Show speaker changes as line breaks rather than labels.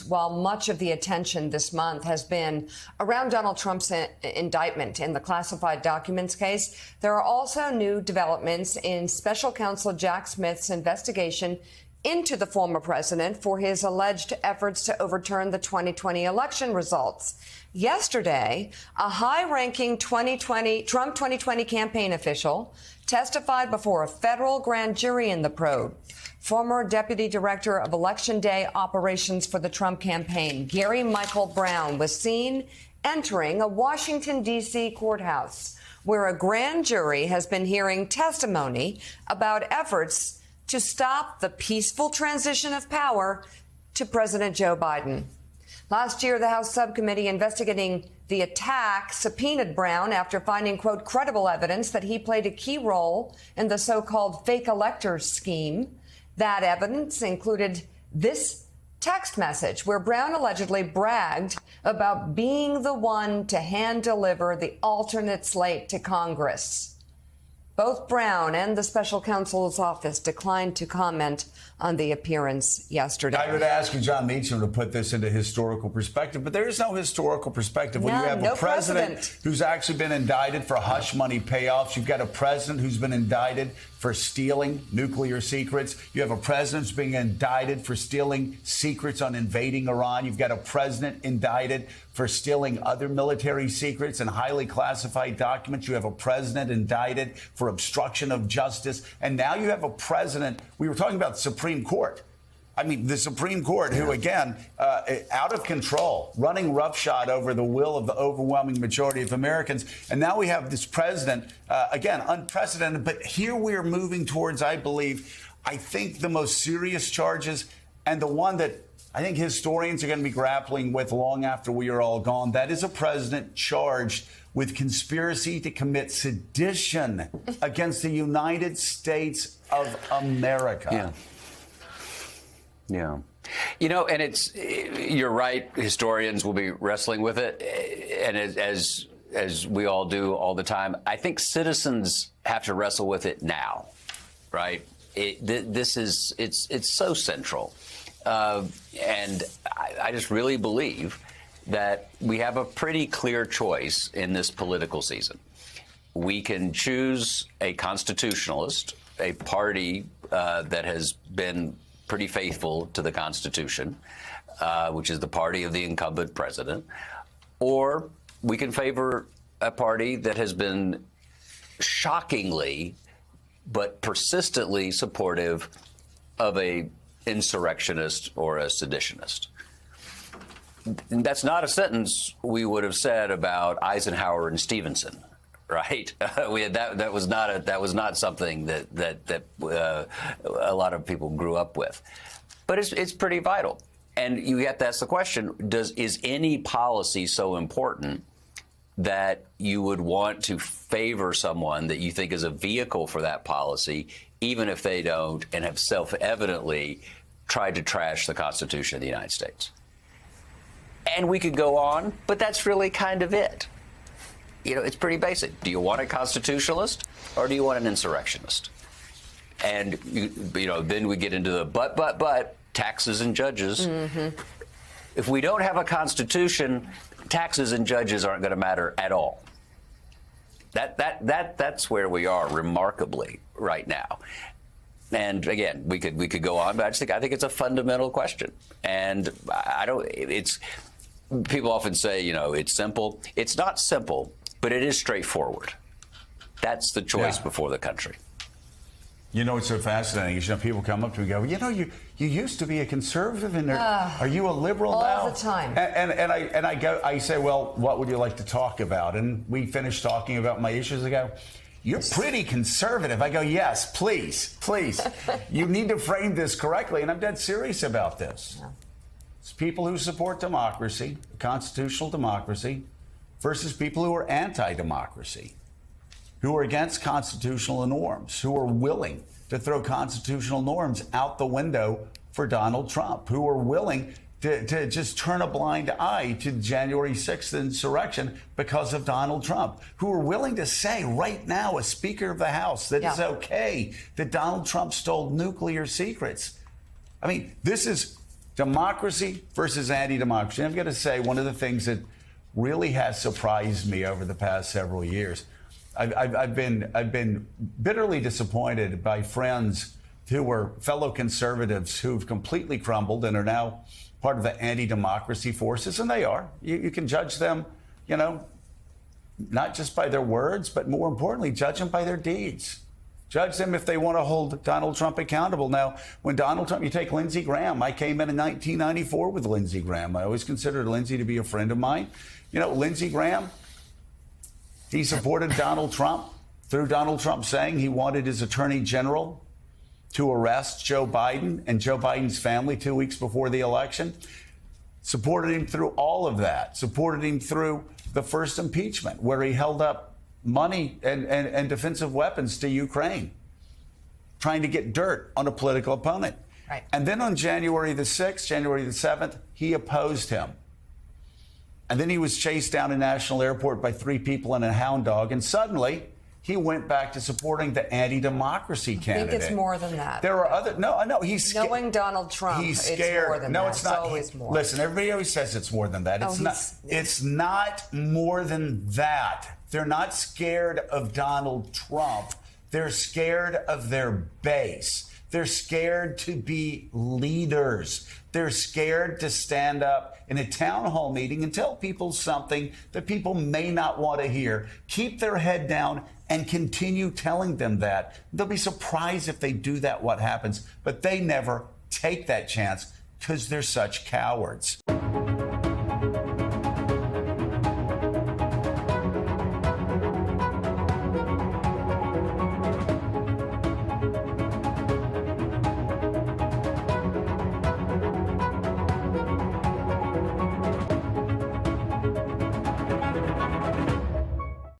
While much of the attention this month has been around Donald Trump's indictment in the classified documents case, there are also new developments in Special Counsel Jack Smith's investigation into the former president for his alleged efforts to overturn the 2020 election results. Yesterday, a high-ranking Trump 2020 campaign official testified before a federal grand jury in the probe. Former Deputy Director of Election Day Operations for the Trump campaign, Gary Michael Brown, was seen entering a Washington, D.C. courthouse where a grand jury has been hearing testimony about efforts to stop the peaceful transition of power to President Joe Biden. Last year, the House subcommittee investigating the attack subpoenaed Brown after finding, quote, credible evidence that he played a key role in the so-called fake electors scheme. That evidence included this text message where Brown allegedly bragged about being the one to hand-deliver the alternate slate to Congress. Both Brown and the special counsel's office declined to comment on the appearance yesterday.
I would ask you, John Meacham, to put this into historical perspective, but there is no historical perspective when you have a president who's actually been indicted for hush money payoffs. You've got a president who's been indicted for stealing nuclear secrets. You have a president who's being indicted for stealing secrets on invading Iran. You've got a president indicted for stealing other military secrets and highly classified documents. You have a president indicted for obstruction of justice. And now you have a president. We were talking about the Supreme Court. I mean, the Supreme Court, who, again, out of control, running roughshod over the will of the overwhelming majority of Americans. And now we have this president, again, unprecedented. But here we are moving towards, I believe, I think the most serious charges and the one that I think historians are going to be grappling with long after we are all gone. That is a president charged with conspiracy to commit sedition against the United States of America.
Yeah. Yeah. You know, and you're right, historians will be wrestling with it. And as we all do all the time, I think citizens have to wrestle with it now, right? It's so central. And I just really believe that we have a pretty clear choice in this political season. We can choose a constitutionalist, a party that has been pretty faithful to the Constitution, which is the party of the incumbent president, or we can favor a party that has been shockingly but persistently supportive of a insurrectionist or a seditionist. That's not a sentence we would have said about Eisenhower and Stevenson, right? That was not something that a lot of people grew up with, but it's pretty vital. And you have to ask the question: is any policy so important that you would want to favor someone that you think is a vehicle for that policy, even if they don't and have self-evidently tried to trash the Constitution of the United States? And we could go on, but that's really kind of it. You know, it's pretty basic. Do you want a constitutionalist or do you want an insurrectionist? And, you know, then we get into the but, taxes and judges. Mm-hmm. If we don't have a constitution, taxes and judges aren't going to matter at all. That's where we are remarkably right now. And again, we could go on, but I think it's a fundamental question. And people often say, you know, it's simple. It's not simple, but it is straightforward. That's the choice before the country.
You know, it's so fascinating. You know, people come up to me and go, you know, you used to be a conservative, and are you a liberal now?
All the time.
And I say, well, what would you like to talk about? And we finished talking about my issues. I go, you're pretty conservative. I go, yes, please. You need to frame this correctly. And I'm dead serious about this. Yeah. It's people who support democracy, constitutional democracy, versus people who are anti-democracy, who are against constitutional norms, who are willing to throw constitutional norms out the window for Donald Trump, who are willing to just turn a blind eye to January 6th insurrection because of Donald Trump, who are willing to say right now, as Speaker of the House, that it's okay that Donald Trump stole nuclear secrets. I mean, this is Democracy versus anti-democracy. I'm going to say one of the things that really has surprised me over the past several years. I've been bitterly disappointed by friends who were fellow conservatives who've completely crumbled and are now part of the anti-democracy forces, and they are. You can judge them, you know, not just by their words, but more importantly, judge them by their deeds. Judge them if they want to hold Donald Trump accountable. Now, when Donald Trump, you take Lindsey Graham. I came in 1994 with Lindsey Graham. I always considered Lindsey to be a friend of mine. You know, Lindsey Graham, he supported Donald Trump through Donald Trump saying he wanted his attorney general to arrest Joe Biden and Joe Biden's family 2 weeks before the election. Supported him through all of that. Supported him through the first impeachment, where he held up money and defensive weapons to Ukraine, trying to get dirt on a political opponent.
Right.
And then on January the 6th, January the 7th, he opposed him. And then he was chased down a national airport by 3 people and a hound dog. And suddenly he went back to supporting the anti-democracy candidate.
I think it's more than that.
There are other, no, he's scared.
Knowing Donald Trump,
he's scared.
It's more than
no,
that.
it's not.
It's always more.
Listen, everybody always says it's more than that. It's not more than that. They're not scared of Donald Trump. They're scared of their base. They're scared to be leaders. They're scared to stand up in a town hall meeting and tell people something that people may not want to hear. Keep their head down and continue telling them that. They'll be surprised if they do that, what happens. But they never take that chance because they're such cowards.